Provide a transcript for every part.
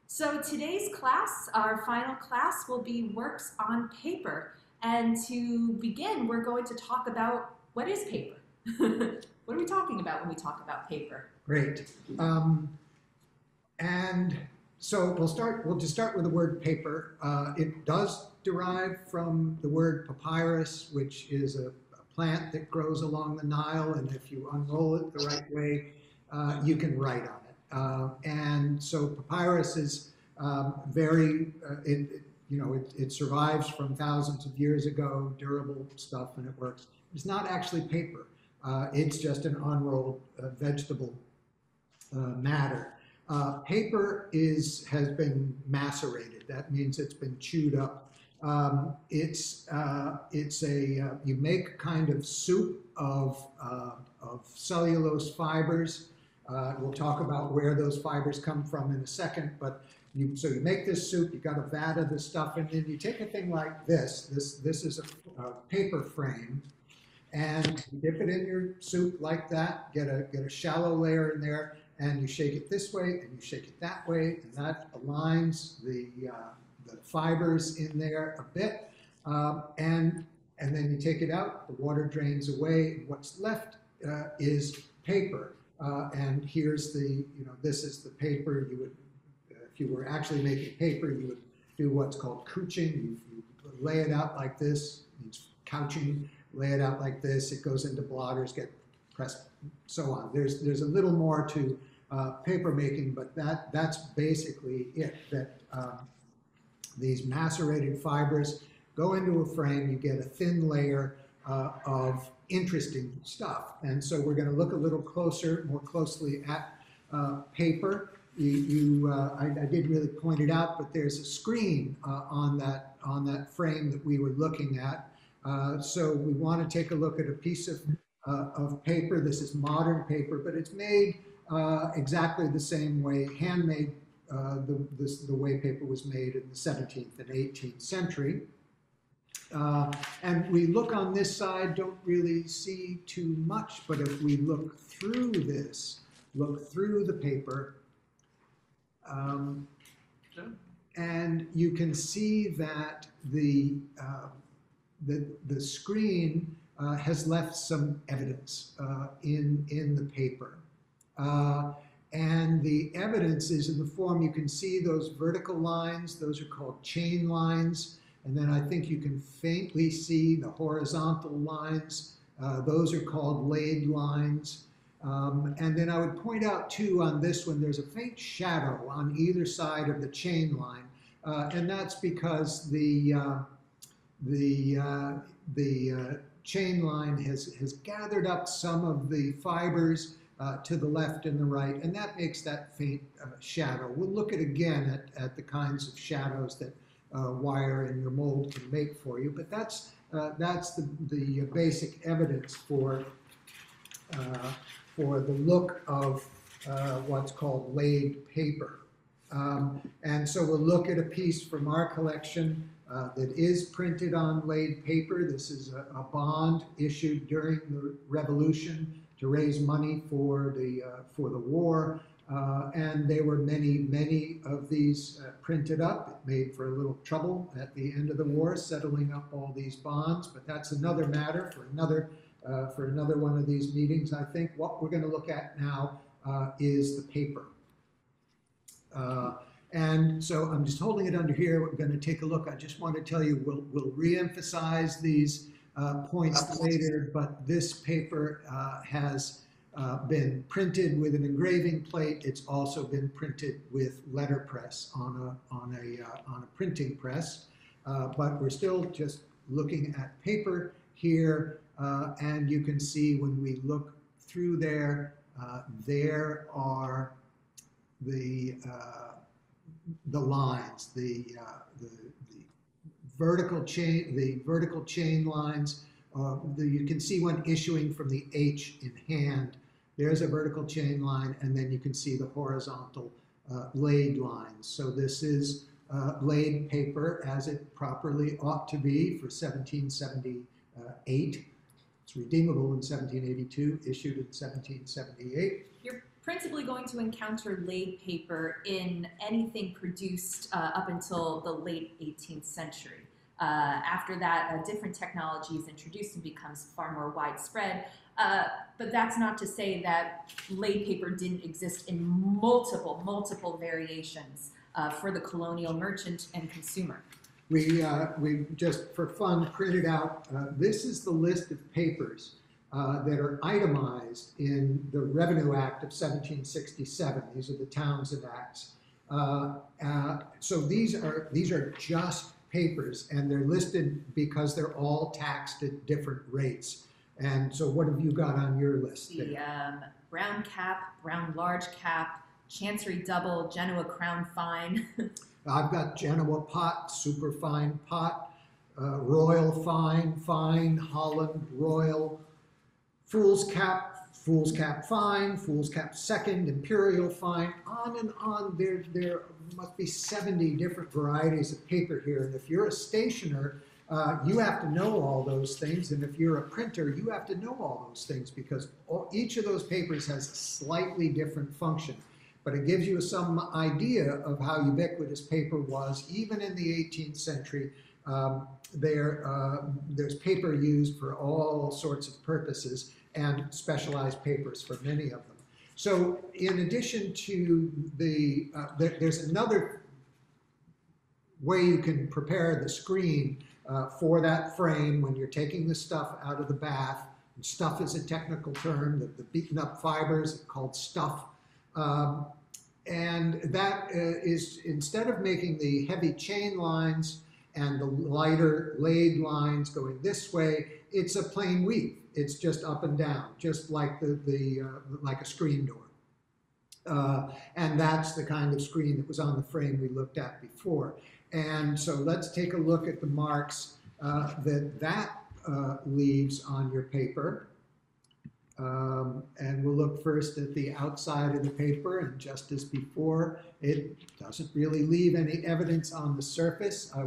So today's class, our final class, will be works on paper. And to begin, we're going to talk about what is paper? What are we talking about when we talk about paper? Great. And so we'll just start with the word paper. It does derive from the word papyrus, which is a plant that grows along the Nile, and if you unroll it the right way, you can write on it. And so papyrus is it survives from thousands of years ago, durable stuff, and it works. It's not actually paper. It's just an unrolled vegetable matter. Paper has been macerated. That means it's been chewed up. You make kind of soup of cellulose fibers. We'll talk about where those fibers come from in a second, but so you make this soup, you got a vat of this stuff, and then you take a thing like this. This is a paper frame, and you dip it in your soup like that, get a shallow layer in there, and you shake it this way, and you shake it that way, and that aligns the fibers in there a bit, and then you take it out, the water drains away, and what's left is paper. And here's this is the paper you would, if you were actually making paper, you would do what's called couching. You lay it out like this, means couching, lay it out like this, it goes into blotters, get pressed, so on. There's a little more to paper making, but that's basically it, that these macerated fibers go into a frame, you get a thin layer of interesting stuff. And so we're going to look a little more closely at paper. I did really point it out, but there's a screen on that frame that we were looking at. So we want to take a look at a piece of paper. This is modern paper, but it's made exactly the same way, handmade, the way paper was made in the 17th and 18th century. And we look on this side, don't really see too much, but if we look through this, look through the paper, and you can see that the screen has left some evidence in the paper. And the evidence is in the form, you can see those vertical lines, those are called chain lines. And then I think you can faintly see the horizontal lines. Those are called laid lines. And then I would point out too on this one, there's a faint shadow on either side of the chain line. And that's because the chain line has gathered up some of the fibers to the left and the right, and that makes that faint shadow. We'll look again at the kinds of shadows that wire and your mold can make for you, but that's the basic evidence for the look of what's called laid paper. And so we'll look at a piece from our collection that is printed on laid paper. This is a bond issued during the Revolution to raise money for the war. And there were many of these printed up. It made for a little trouble at the end of the war, settling up all these bonds, but that's another matter for another one of these meetings. I think what we're going to look at now is the paper. And so I'm just holding it under here. We're going to take a look. I just want to tell you, we'll re-emphasize these points later, but this paper has been printed with an engraving plate. It's also been printed with letterpress on a printing press. But we're still just looking at paper here, and you can see when we look through there, there are the lines, the vertical chain lines. You can see one issuing from the H in hand. There's a vertical chain line, and then you can see the horizontal laid lines. So this is laid paper as it properly ought to be for 1778. It's redeemable in 1782, issued in 1778. You're principally going to encounter laid paper in anything produced up until the late 18th century. After that, a different technology is introduced and becomes far more widespread. But that's not to say that laid paper didn't exist in multiple variations for the colonial merchant and consumer. We just, for fun, printed out, this is the list of papers that are itemized in the Revenue Act of 1767. These are the Townshend Acts. So these are just papers, and they're listed because they're all taxed at different rates. And so what have you got on your list there? The brown cap, brown large cap, Chancery double, Genoa crown fine. I've got Genoa pot, super fine pot, Royal fine, fine, Holland Royal, Fool's cap fine, Fool's cap second, Imperial fine, on and on. There must be 70 different varieties of paper here. And if you're a stationer, you have to know all those things. And if you're a printer, you have to know all those things, because each of those papers has a slightly different function. But it gives you some idea of how ubiquitous paper was. Even in the 18th century, there's paper used for all sorts of purposes, and specialized papers for many of them. So in addition to there's another way you can prepare the screen for that frame when you're taking the stuff out of the bath. And stuff is a technical term, the beaten up fibers called stuff. And that is, instead of making the heavy chain lines and the lighter laid lines going this way, it's a plain weave. It's just up and down, just like like a screen door. And that's the kind of screen that was on the frame we looked at before. And so let's take a look at the marks that leaves on your paper. And we'll look first at the outside of the paper, and just as before, it doesn't really leave any evidence on the surface. Now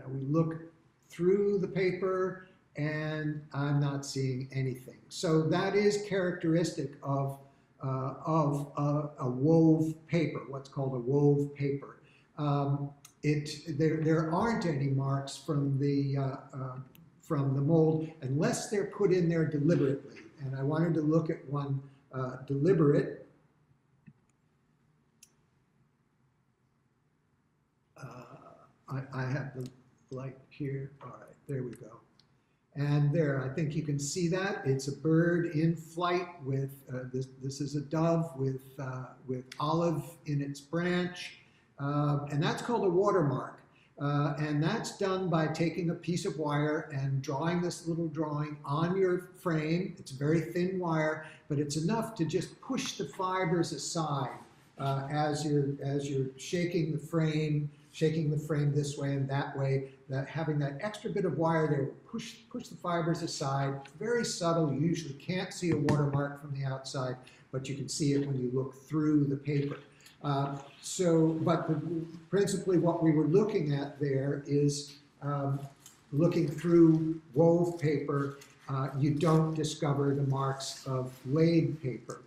we look through the paper, and I'm not seeing anything. So that is characteristic of a wove paper, what's called a wove paper. There aren't any marks from the mold unless they're put in there deliberately. And I wanted to look at one deliberate. I have the light here. All right, there we go. And there, I think you can see that. It's a bird in flight with, this is a dove with olive in its branch. And that's called a watermark. And that's done by taking a piece of wire and drawing this little drawing on your frame. It's very thin wire, but it's enough to just push the fibers aside as you're shaking the frame this way and that way. That having that extra bit of wire there will push the fibers aside. Very subtle. You usually can't see a watermark from the outside, but you can see it when you look through the paper. Principally what we were looking at there is looking through wove paper, you don't discover the marks of laid paper.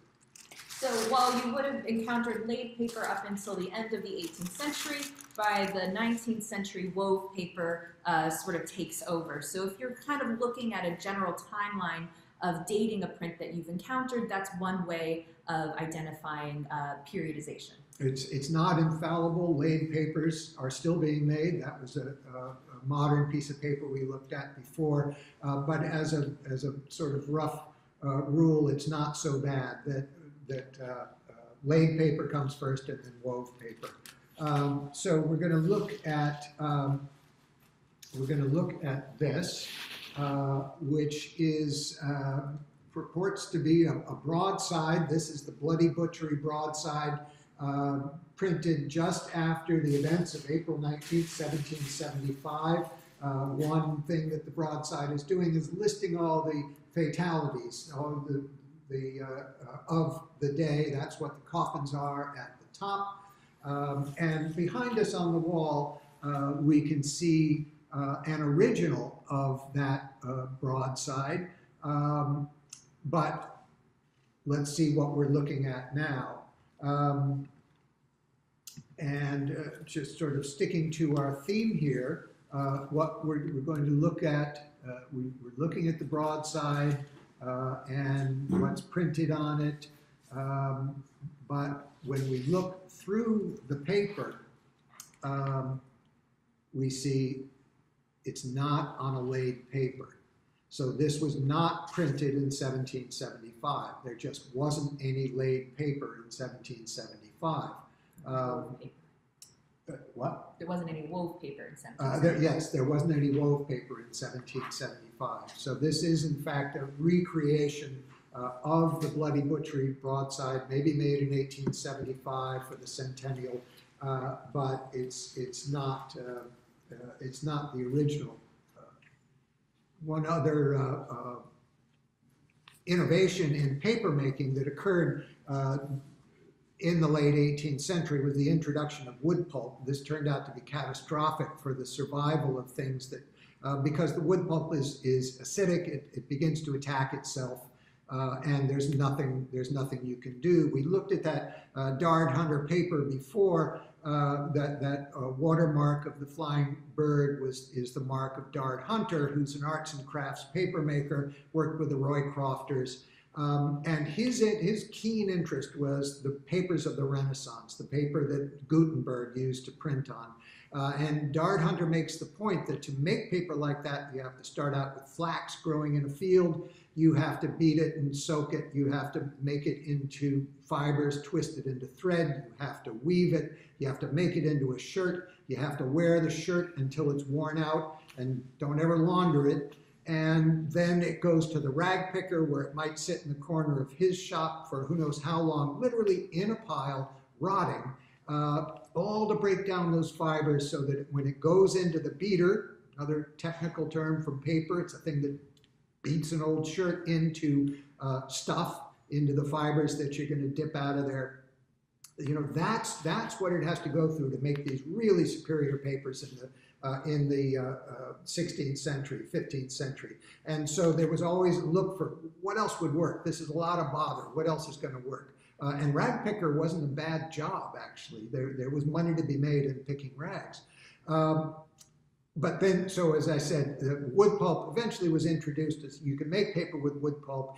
So while you would have encountered laid paper up until the end of the 18th century, by the 19th century, wove paper sort of takes over. So if you're kind of looking at a general timeline of dating a print that you've encountered, that's one way of identifying periodization. It's not infallible. Laid papers are still being made. That was a modern piece of paper we looked at before. But as a sort of rough rule, it's not so bad that laid paper comes first and then wove paper. So we're going to look at this, which is purports to be a broadside. This is the Bloody Butchery broadside, printed just after the events of April 19th, 1775. One thing that the broadside is doing is listing all the fatalities, all of the day. That's what the coffins are at the top. And behind us on the wall, we can see an original of that broadside. But let's see what we're looking at now. Just sort of sticking to our theme here, what we're going to look at, we're looking at the broadside and what's printed on it. But when we look through the paper, we see it's not on a laid paper. So this was not printed in 1775. There just wasn't any laid paper in 1775. What? There wasn't any wove paper in 1775. Yes, there wasn't any wove paper in 1775. So this is, in fact, a recreation of the Bloody Butchery broadside, maybe made in 1875 for the centennial, but it's not the original. One other innovation in paper making that occurred in the late 18th century was the introduction of wood pulp. This turned out to be catastrophic for the survival of things that, because the wood pulp is acidic, it begins to attack itself, and there's nothing you can do. We looked at that Dard Hunter paper before. That watermark of the flying bird is the mark of Dard Hunter, who's an arts and crafts paper maker, worked with the Roycrofters. And his keen interest was the papers of the Renaissance, the paper that Gutenberg used to print on. And Dard Hunter makes the point that to make paper like that, you have to start out with flax growing in a field. You have to beat it and soak it. You have to make it into fibers, twist it into thread. You have to weave it. You have to make it into a shirt. You have to wear the shirt until it's worn out and don't ever launder it. And then it goes to the rag picker where it might sit in the corner of his shop for who knows how long, literally in a pile, rotting, all to break down those fibers so that when it goes into the beater, another technical term from paper, it's a thing that beats an old shirt into stuff, into the fibers that you're going to dip out of there. You know, that's what it has to go through to make these really superior papers in the 16th century, 15th century. And so there was always a look for what else would work. This is a lot of bother. What else is going to work? And rag picker wasn't a bad job, actually. There was money to be made in picking rags. But then, so as I said, the wood pulp eventually was introduced as you can make paper with wood pulp.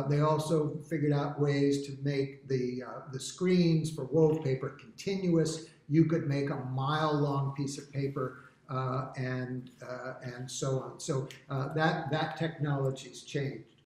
They also figured out ways to make the screens for wove paper continuous. You could make a mile-long piece of paper and so on. So that technology's changed.